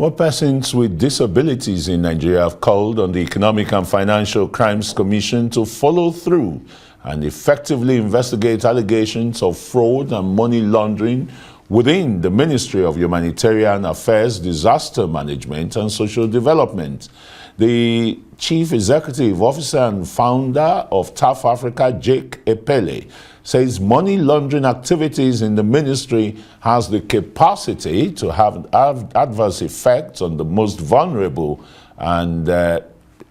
Well, persons with disabilities in Nigeria have called on the Economic and Financial Crimes Commission to follow through and effectively investigate allegations of fraud and money laundering within the Ministry of Humanitarian Affairs, Disaster Management and Social Development. The Chief Executive Officer and founder of TAF Africa, Jake Epelle, says money laundering activities in the ministry has the capacity to have adverse effects on the most vulnerable and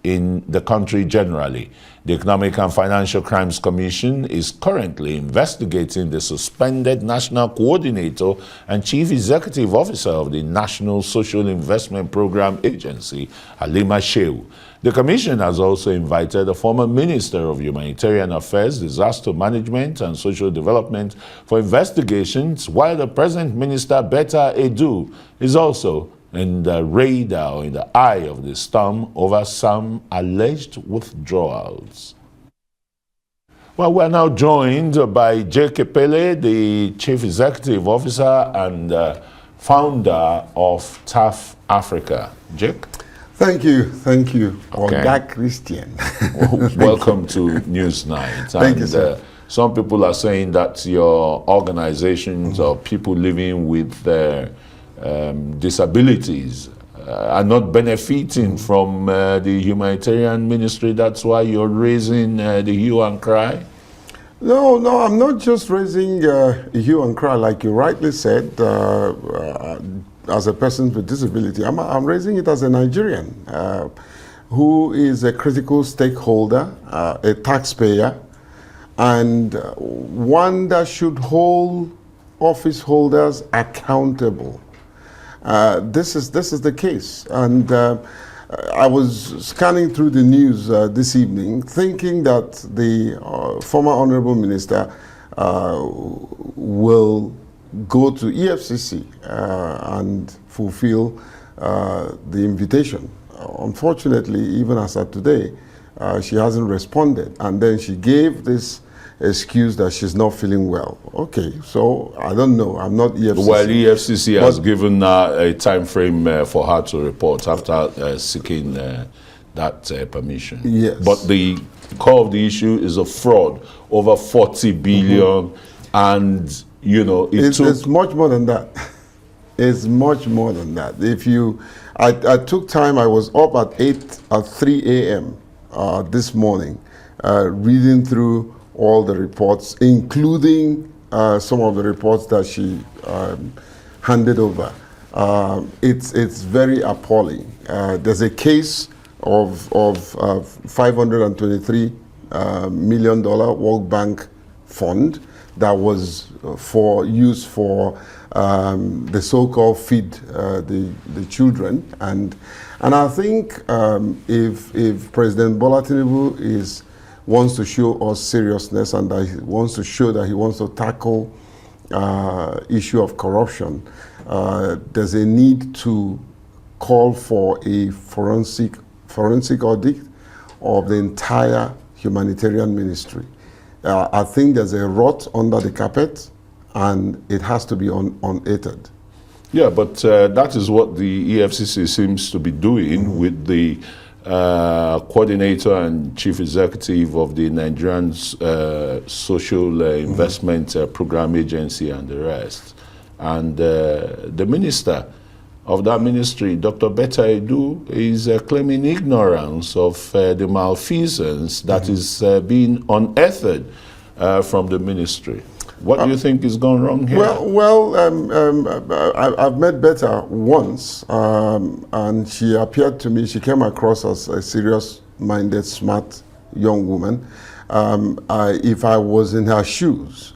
in the country generally. The Economic and Financial Crimes Commission is currently investigating the suspended National Coordinator and Chief Executive Officer of the National Social Investment Program Agency, Halima Shehu. The Commission has also invited the former Minister of Humanitarian Affairs, Disaster Management and Social Development for investigations, while the present Minister, Betta Edu, is also in the radar or in the eye of the storm over some alleged withdrawals. Well, we're now joined by Jake Epelle, the Chief Executive Officer and founder of TAF Africa. Jake? Thank you. Okay. Oga Christian. Welcome to Newsnight. Thank you, sir. Some people are saying that your organizations or people living with disabilities are not benefiting from the humanitarian ministry. That's why you're raising the hue and cry? No, I'm not just raising a hue and cry, like you rightly said, as a person with disability. I'm raising it as a Nigerian who is a critical stakeholder, a taxpayer, and one that should hold office holders accountable. This is the case, and I was scanning through the news this evening, thinking that the former honorable minister will go to EFCC and fulfill the invitation. Unfortunately, even as of today, she hasn't responded, and then she gave this excuse that she's not feeling well. Okay, so I don't know. I'm not EFCC. Well, EFCC has given a time frame for her to report after seeking that permission. Yes. But the core of the issue is a fraud over 40 billion, and you know it's much more than that. It's much more than that. If you, I took time. I was up at 3 a.m. This morning, reading through all the reports, including some of the reports that she handed over. It's very appalling. There's a case of $523 million World Bank fund that was used for the so-called feed the children, and I think if President Bola Tinubu wants to show us seriousness and that he wants to show that he wants to tackle issue of corruption, there's a need to call for a forensic audit of the entire humanitarian ministry. I think there's a rot under the carpet, and it has to be unaided. Yeah, but that is what the EFCC seems to be doing with the coordinator and chief executive of the Nigerian Social Investment Program Agency and the rest. And the minister of that ministry, Dr. Betta Edu, is claiming ignorance of the malfeasance that is being unearthed from the ministry. What do you think is going wrong here? I've met Betta once, and she appeared to me, she came across as a serious-minded, smart young woman. If I was in her shoes,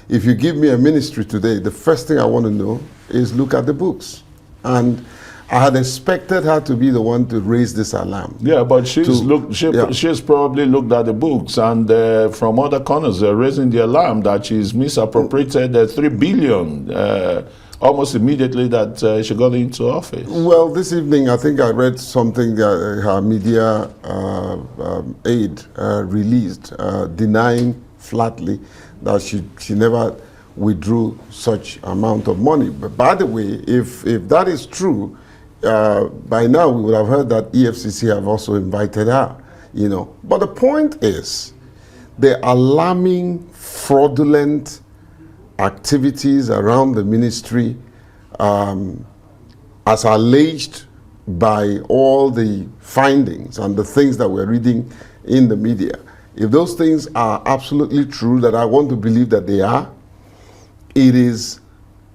if you give me a ministry today, the first thing I want to know is look at the books. And I had expected her to be the one to raise this alarm. Yeah, but she's probably looked at the books, and from other corners they're raising the alarm that she's misappropriated 3 billion almost immediately that she got into office. Well, this evening I think I read something that her media aide released, denying flatly that she never withdrew such amount of money. But by the way, if that is true, by now we would have heard that EFCC have also invited her, But the point is, the alarming, fraudulent activities around the ministry, as alleged by all the findings and the things that we're reading in the media, if those things are absolutely true, that I want to believe that they are, it is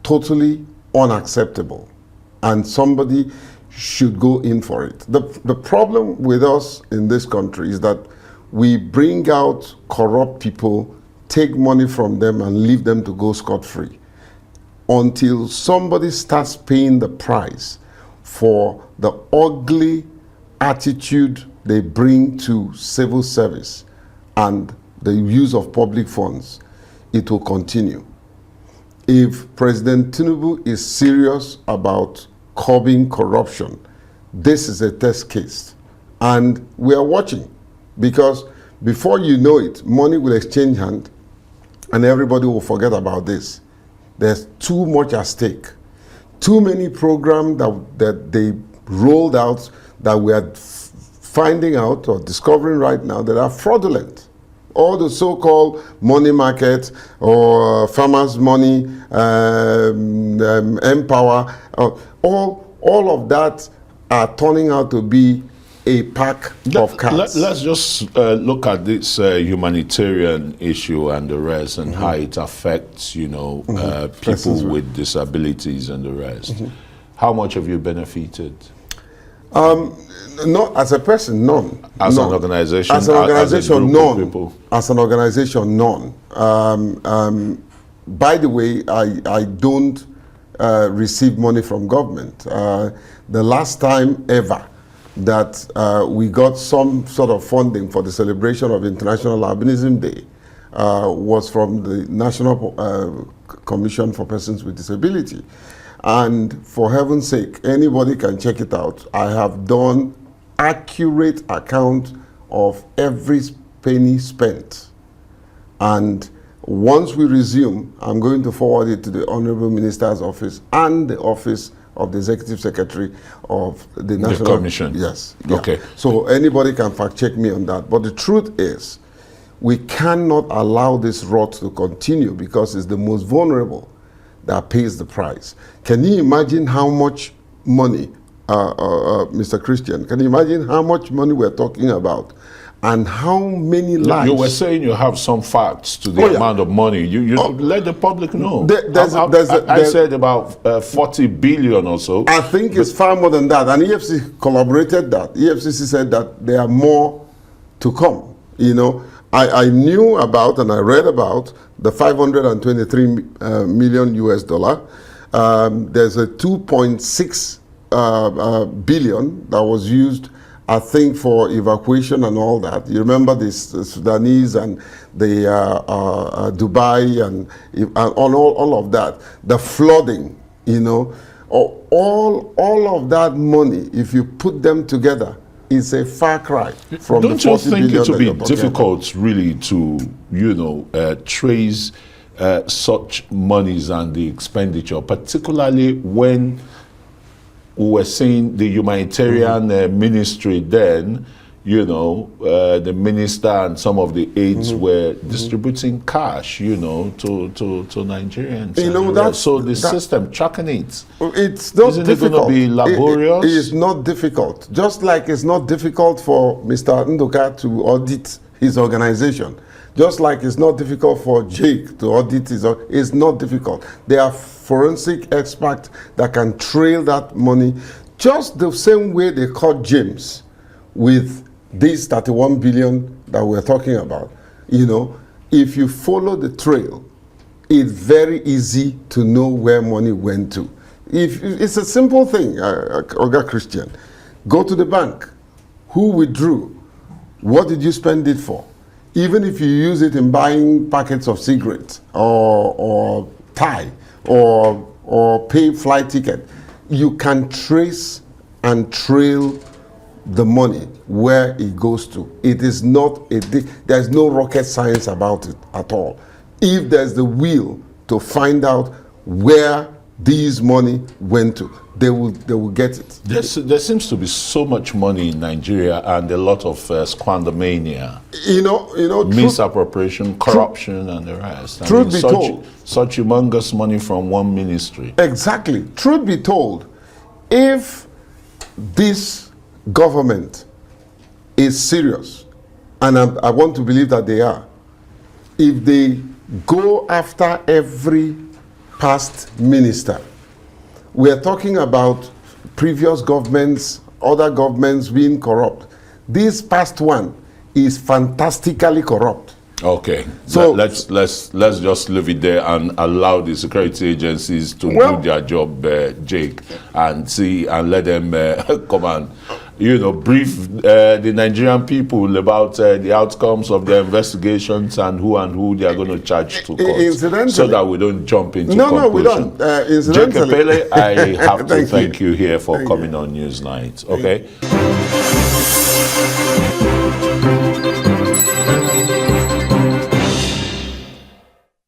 totally unacceptable, and somebody should go in for it. The problem with us in this country is that we bring out corrupt people, take money from them, and leave them to go scot-free until somebody starts paying the price for the ugly attitude they bring to civil service and the use of public funds. It will continue. If President Tinubu is serious about curbing corruption, this is a test case. And we are watching, because before you know it, money will exchange hands and everybody will forget about this. There's too much at stake. Too many programs that they rolled out that we are finding out or discovering right now that are fraudulent. All the so-called money market or farmers' money, Empower, all of that are turning out to be a pack of cards. Let's just look at this humanitarian issue and the rest, and how it affects, people with disabilities and the rest. How much have you benefited? Not as a person, none. As an organization? As an organization, none. As an organization, none. By the way, I don't receive money from government. The last time ever that we got some sort of funding for the celebration of International Albinism Day was from the National Commission for Persons with Disability. And for heaven's sake, anybody can check it out. I have done accurate account of every penny spent. And once we resume, I'm going to forward it to the Honorable Minister's office and the office of the Executive Secretary of the National Commission. Yes. Yeah. Okay. So anybody can fact check me on that. But the truth is, we cannot allow this rot to continue, because it's the most vulnerable that pays the price. Can you imagine how much money, Mr. Christian, can you imagine how much money we're talking about? And how many lives? You were saying you have some facts to the amount of money. You let the public know. I said about 40 billion or so. I think it's far more than that. And EFCC collaborated that. EFCC said that there are more to come. I knew about and I read about the 523 million US dollar. There's a 2.6 billion that was used, I think, for evacuation and all that. You remember the Sudanese and the Dubai and all of that. The flooding, all of that money, if you put them together, it's a far cry from Don't the 40 you think billion it would be that difficult, really, to, trace such monies and the expenditure, particularly when we were seeing the humanitarian ministry then, the minister and some of the aides were distributing cash, to Nigerians. So the system tracking it. It's not Isn't difficult. it going to be laborious? It is not difficult. Just like it's not difficult for Mr. Nduka to audit his organization. Just like it's not difficult for Jake to audit it's not difficult. There are forensic experts that can trail that money, just the same way they caught James with this 31 billion that we're talking about. If you follow the trail, it's very easy to know where money went to. If it's a simple thing, Oga Christian, go to the bank. Who withdrew? What did you spend it for? Even if you use it in buying packets of cigarettes or tie or pay flight ticket, you can trace and trail the money where it goes to. It is not there's no rocket science about it at all. If there's the will to find out where this money went to. They will get it. There seems to be so much money in Nigeria and a lot of squandermania. Misappropriation, corruption, and the rest. Truth be told, such humongous money from one ministry. Exactly. Truth be told, if this government is serious, and I want to believe that they are, if they go after every past minister, we are talking about previous governments, other governments being corrupt. This past one is fantastically corrupt. Okay, so let's just leave it there and allow the security agencies to do their job, Jake, and let them come and brief the Nigerian people about the outcomes of their investigations and who they are going to charge to court, so that we don't jump into conclusion. No, we don't. Jake Epelle, I have to thank you here for coming on Newsnight. Okay.